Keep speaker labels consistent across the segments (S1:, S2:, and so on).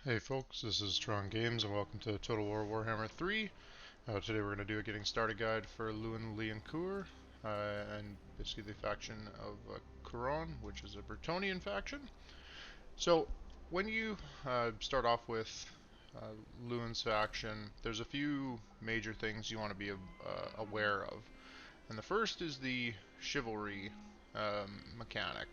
S1: Hey folks, this is Strong Games and welcome to Total War Warhammer 3. Today we're going to do a getting started guide for Leoncoeur and basically the faction of Couron, which is a Bretonnian faction. So when you start off with Louen's faction, there's a few major things you want to be aware of. And the first is the Chivalry mechanic.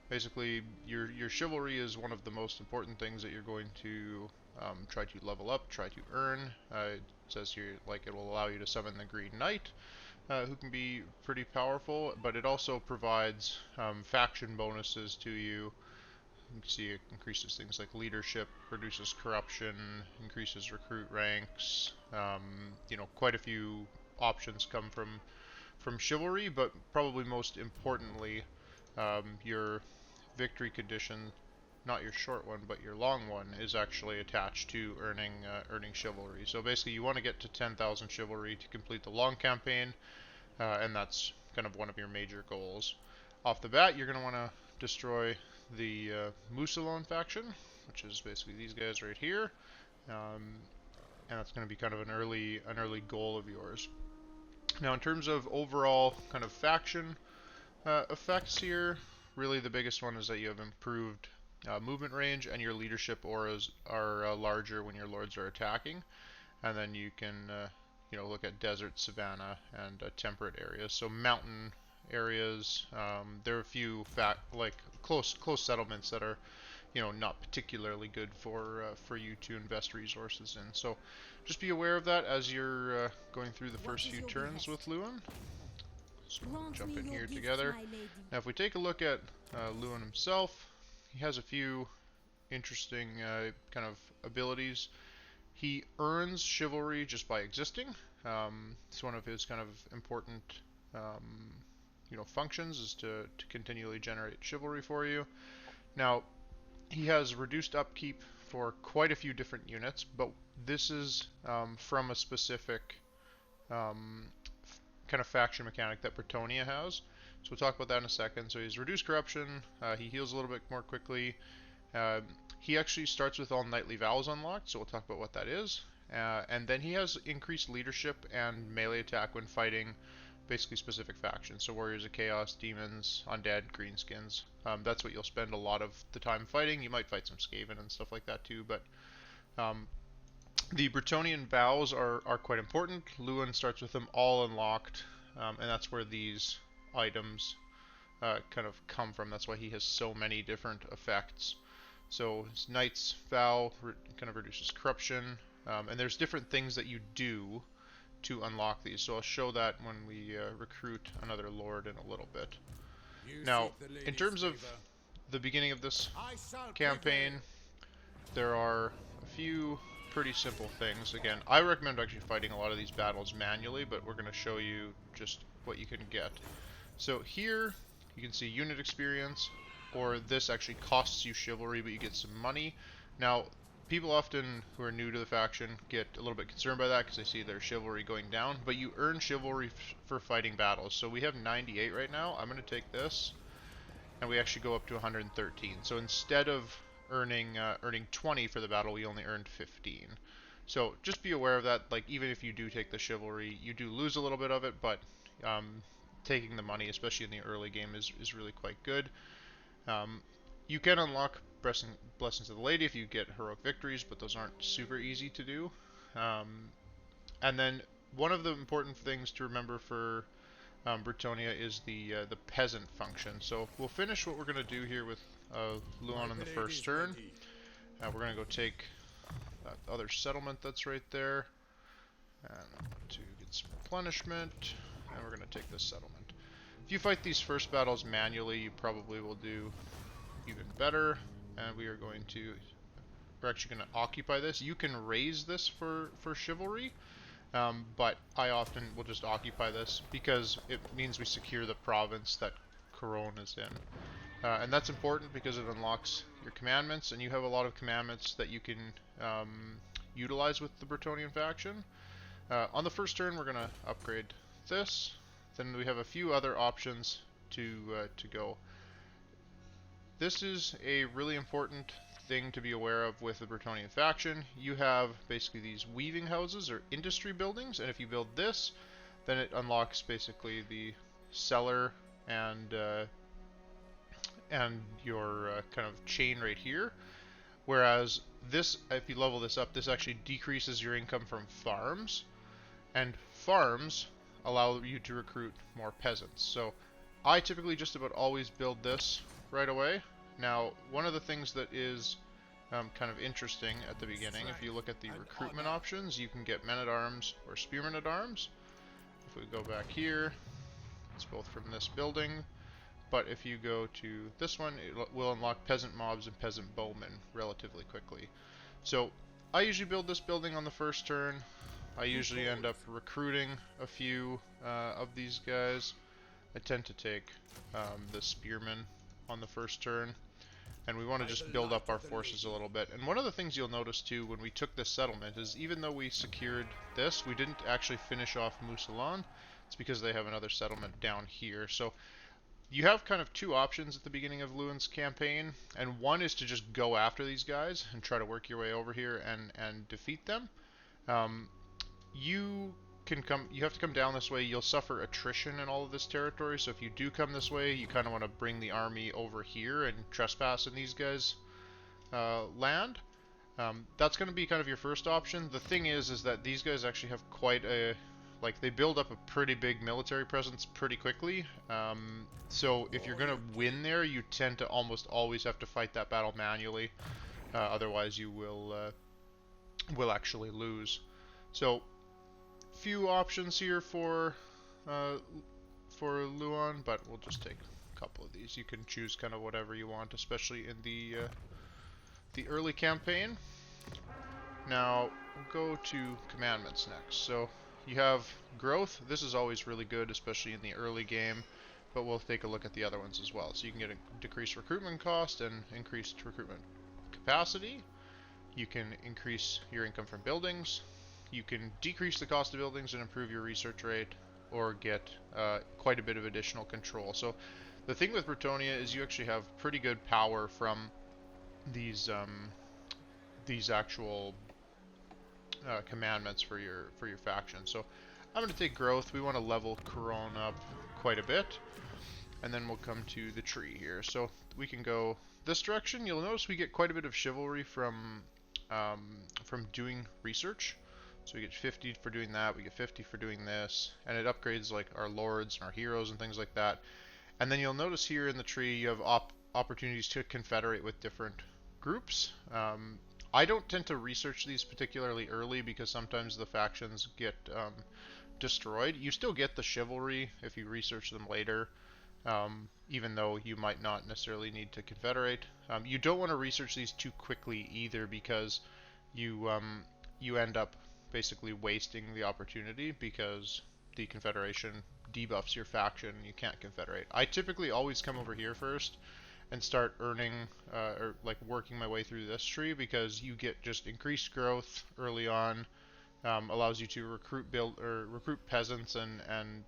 S1: Basically, your chivalry is one of the most important things that you're going to try to level up, try to earn. It says here, like, it will allow you to summon the Green Knight, who can be pretty powerful, but it also provides faction bonuses to you. You can see it increases things like leadership, reduces corruption, increases recruit ranks. Quite a few options come from chivalry, but probably most importantly, your victory condition, not your short one, but your long one, is actually attached to earning chivalry. So basically, you want to get to 10,000 chivalry to complete the long campaign, and that's kind of one of your major goals. Off the bat, you're going to want to destroy the Mousillon faction, which is basically these guys right here, and that's going to be kind of an early goal of yours. Now, in terms of overall kind of faction effects here, really the biggest one is that you have improved movement range, and your leadership auras are larger when your lords are attacking. And then you can look at desert, savanna, and temperate areas. So mountain areas, there are a few close settlements that are not particularly good for you to invest resources in. So just be aware of that as you're going through the first few turns with Louen. So we'll jump in here together. Now if we take a look at Louen himself, he has a few interesting kind of abilities. He earns chivalry just by existing. It's one of his kind of important functions, is to continually generate chivalry for you. Now he has reduced upkeep for quite a few different units, but this is from a specific kind of faction mechanic that Bretonnia has. So we'll talk about that in a second. So he's reduced corruption, he heals a little bit more quickly. He actually starts with all knightly vows unlocked, so we'll talk about what that is. And then he has increased leadership and melee attack when fighting basically specific factions. So Warriors of Chaos, Demons, Undead, Greenskins. That's what you'll spend a lot of the time fighting. You might fight some Skaven and stuff like that too, but the Bretonnian vows are quite important. Louen starts with them all unlocked, and that's where these items kind of come from. That's why he has so many different effects. So his Knight's Vow kind of reduces corruption, and there's different things that you do to unlock these. So I'll show that when we recruit another lord in a little bit. Now, in terms of the beginning of this campaign, there are a few pretty simple things. Again, I recommend actually fighting a lot of these battles manually, but we're going to show you just what you can get. So here you can see unit experience, or this actually costs you chivalry, but you get some money. Now, people often who are new to the faction get a little bit concerned by that because they see their chivalry going down, but you earn chivalry for fighting battles. So we have 98 right now. I'm going to take this, and we actually go up to 113. So instead of earning 20 for the battle, we only earned 15. So just be aware of that. Like, even if you do take the chivalry, you do lose a little bit of it, but taking the money, especially in the early game, is really quite good. You can unlock Blessings of the Lady if you get heroic victories, but those aren't super easy to do. And then one of the important things to remember for Bretonnia is the peasant function. So we'll finish what we're going to do here with Louen in the first turn. We're going to go take that other settlement that's right there, and to get some replenishment, and we're going to take this settlement. If you fight these first battles manually, you probably will do even better, and we're actually going to occupy this. You can raise this for chivalry, but I often will just occupy this because it means we secure the province that Couron is in. And that's important because it unlocks your commandments, and you have a lot of commandments that you can utilize with the Bretonnian faction. On the first turn, we're going to upgrade this. Then we have a few other options to go. This is a really important thing to be aware of with the Bretonnian faction. You have basically these weaving houses or industry buildings, and if you build this, then it unlocks basically the cellar and your kind of chain right here. Whereas this, if you level this up, this actually decreases your income from farms, and farms allow you to recruit more peasants. So I typically just about always build this right away. Now, one of the things that is kind of interesting at the beginning, if you look at the recruitment options, you can get men-at-arms or spearmen-at-arms. If we go back here, it's both from this building, but if you go to this one, it will unlock peasant mobs and peasant bowmen relatively quickly. So I usually build this building on the first turn. I usually end up recruiting a few of these guys. I tend to take the spearmen on the first turn, and we want to just build up our forces a little bit. And one of the things you'll notice too when we took this settlement is even though we secured this, we didn't actually finish off Mousillon. It's because they have another settlement down here. So you have kind of two options at the beginning of Louen's campaign, and one is to just go after these guys and try to work your way over here and defeat them. You have to come down this way. You'll suffer attrition in all of this territory, so if you do come this way, you kind of want to bring the army over here and trespass in these guys' land. That's going to be kind of your first option. The thing is that these guys actually have quite a, like, they build up a pretty big military presence pretty quickly. So if you're going to win there, you tend to almost always have to fight that battle manually. Otherwise you will actually lose. So few options here for Louen, but we'll just take a couple of these. You can choose kind of whatever you want, especially in the early campaign. Now we'll go to commandments next. So you have growth. This is always really good, especially in the early game, but we'll take a look at the other ones as well. So you can get a decreased recruitment cost and increased recruitment capacity. You can increase your income from buildings. You can decrease the cost of buildings and improve your research rate, or get quite a bit of additional control. So the thing with Bretonnia is you actually have pretty good power from these actual commandments for your faction. So I'm going to take growth. We want to level Couronne up quite a bit, and then we'll come to the tree here. So we can go this direction. You'll notice we get quite a bit of chivalry from doing research. So we get 50 for doing that, we get 50 for doing this, and it upgrades like our lords and our heroes and things like that. And then you'll notice here in the tree you have opportunities to confederate with different groups. I don't tend to research these particularly early because sometimes the factions get destroyed. You still get the chivalry if you research them later, even though you might not necessarily need to confederate. You don't want to research these too quickly either, because you end up basically wasting the opportunity because the confederation debuffs your faction and you can't confederate. I typically always come over here first and start earning or like working my way through this tree, because you get just increased growth early on, allows you to recruit peasants and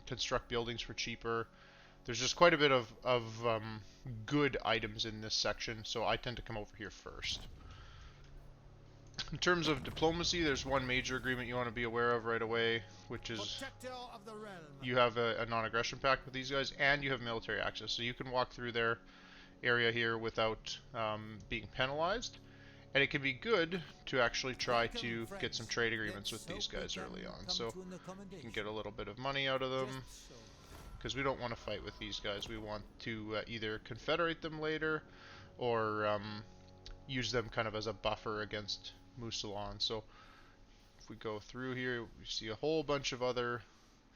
S1: construct buildings for cheaper. There's just quite a bit of good items in this section, so I tend to come over here first. In terms of diplomacy, there's one major agreement you want to be aware of right away, which is you have a non-aggression pact with these guys, and you have military access, so you can walk through their area here without being penalized. And it can be good to actually try to get some trade agreements with these guys early on, so you can get a little bit of money out of them, because we don't want to fight with these guys. We want to either confederate them later, or use them kind of as a buffer against Mousillon. So if we go through here, we see a whole bunch of other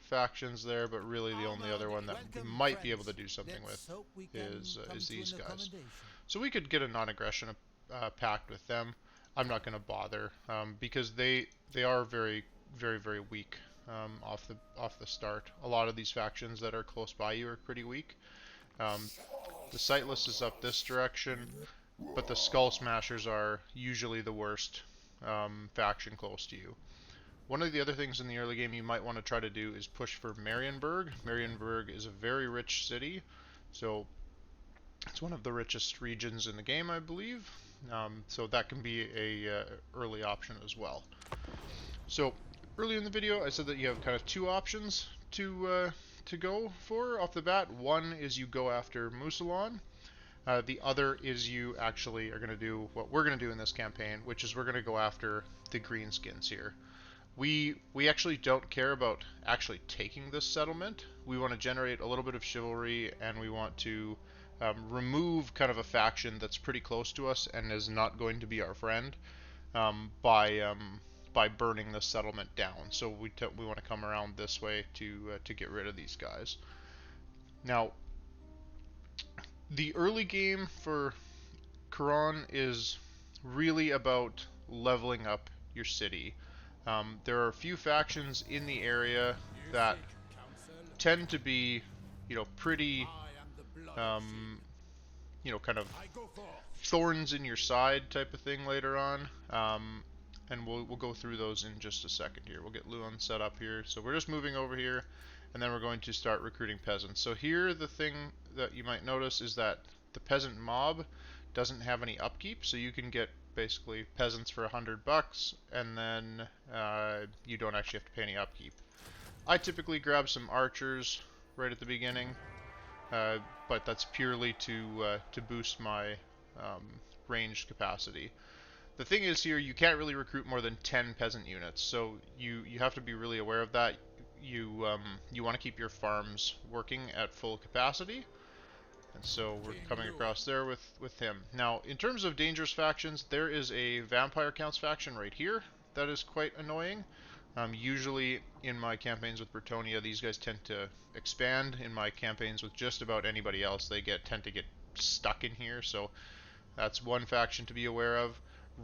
S1: factions there, but really the only other one that we might be able to do something with is these guys. So we could get a non-aggression pact with them. I'm not going to bother because they are very, very, very weak off the start. A lot of these factions that are close by you are pretty weak. The Sightless is up this direction, but the Skull Smashers are usually the worst faction close to you. One of the other things in the early game you might want to try to do is push for Marienburg. Marienburg is a very rich city, so It's one of the richest regions in the game, I believe. So that can be a early option as well. So early in the video, I said that you have kind of two options to go for off the bat. One is you go after Musalon. The other is you actually are going to do what we're going to do in this campaign, which is we're going to go after the greenskins here. We actually don't care about actually taking this settlement. We want to generate a little bit of chivalry, and we want to remove kind of a faction that's pretty close to us and is not going to be our friend by burning the settlement down. So we want to come around this way to get rid of these guys. Now, the early game for Quran is really about leveling up your city. There are a few factions in the area that tend to be, pretty, kind of thorns in your side type of thing later on. And we'll go through those in just a second here. We'll get Louen set up here. So we're just moving over here, and then we're going to start recruiting peasants. So here, the thing that you might notice is that the peasant mob doesn't have any upkeep, so you can get basically peasants for $100, and then you don't actually have to pay any upkeep. I typically grab some archers right at the beginning, but that's purely to boost my range capacity. The thing is here, you can't really recruit more than 10 peasant units, so you have to be really aware of that. You want to keep your farms working at full capacity, and so we're coming across there with him. Now, in terms of dangerous factions, there is a Vampire Counts faction right here that is quite annoying. Usually in my campaigns with Bretonnia, these guys tend to expand. In my campaigns with just about anybody else, they tend to get stuck in here, so that's one faction to be aware of.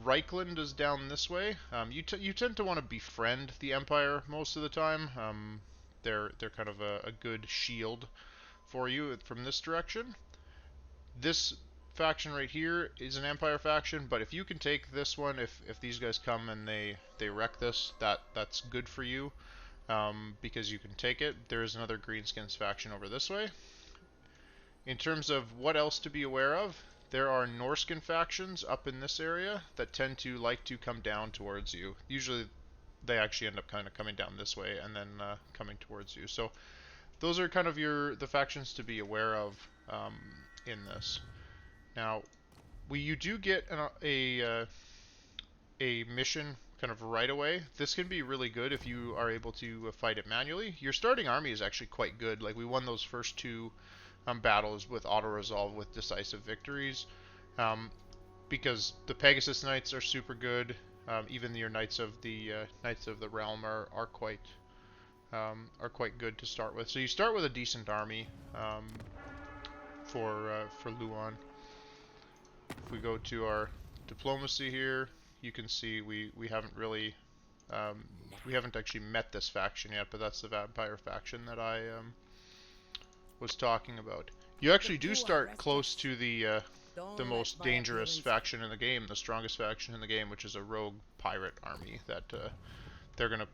S1: Reichland is down this way. You tend to want to befriend the Empire most of the time. They're kind of a good shield for you from this direction. This faction right here is an Empire faction, but if you can take this one, if these guys come and they wreck this, that's good for you, because you can take it. There is another Greenskins faction over this way. In terms of what else to be aware of, there are Norskin factions up in this area that tend to like to come down towards you. Usually they actually end up kind of coming down this way and then coming towards you. So those are kind of the factions to be aware of in this. Now, you do get a mission kind of right away. This can be really good if you are able to fight it manually. Your starting army is actually quite good. Like, we won those first two battles with auto-resolve with decisive victories, because the Pegasus Knights are super good. Even your Knights of the Realm are quite good to start with. So you start with a decent army for Louen. If we go to our diplomacy here, you can see we haven't really we haven't actually met this faction yet, but that's the vampire faction that I was talking about. You actually do start close to the most dangerous faction in the game, the strongest faction in the game, which is a rogue pirate army that they're gonna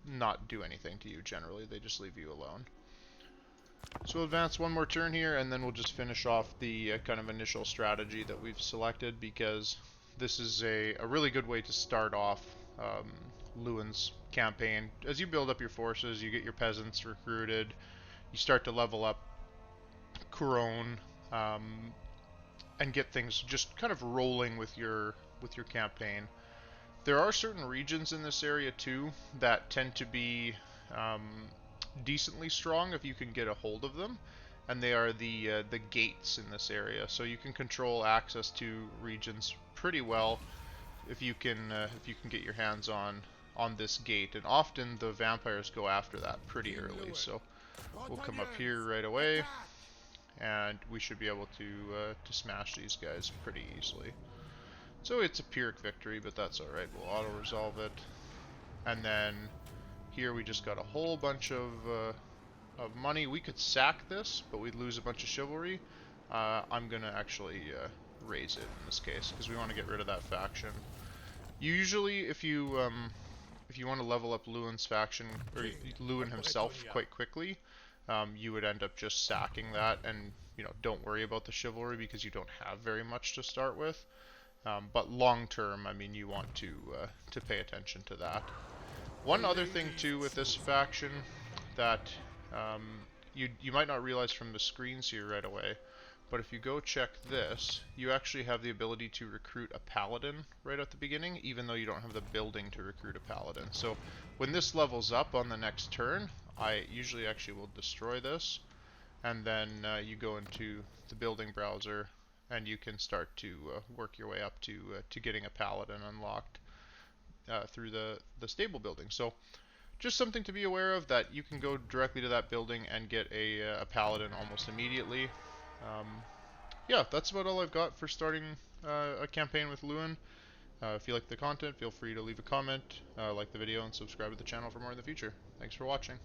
S1: not do anything to you generally. They just leave you alone. So we'll advance one more turn here, and then we'll just finish off the kind of initial strategy that we've selected, because this is a really good way to start off Louen's campaign. As you build up your forces, you get your peasants recruited, you start to level up Couronne, and get things just kind of rolling with your campaign. There are certain regions in this area too that tend to be decently strong if you can get a hold of them, and they are the gates in this area. So you can control access to regions pretty well if you can get your hands on this gate, and often the vampires go after that pretty early. So we'll come up here right away, and we should be able to smash these guys pretty easily. So it's a Pyrrhic victory, but that's alright. We'll auto-resolve it. And then here we just got a whole bunch of money. We could sack this, but we'd lose a bunch of chivalry. I'm going to actually raise it in this case, because we want to get rid of that faction. Usually, if you want to level up Louen's faction, or Louen himself, quite quickly, you would end up just sacking that and, you know, don't worry about the chivalry because you don't have very much to start with. But long term, I mean, you want to pay attention to that. One other thing too with this faction that you might not realize from the screens here right away, but if you go check this, you actually have the ability to recruit a paladin right at the beginning, even though you don't have the building to recruit a paladin. So when this levels up on the next turn, I usually actually will destroy this, and then you go into the building browser, and you can start to work your way up to getting a paladin unlocked through the stable building. So just something to be aware of, that you can go directly to that building and get a paladin almost immediately. Yeah, that's about all I've got for starting a campaign with Louen. If you like the content, feel free to leave a comment, like the video, and subscribe to the channel for more in the future. Thanks for watching.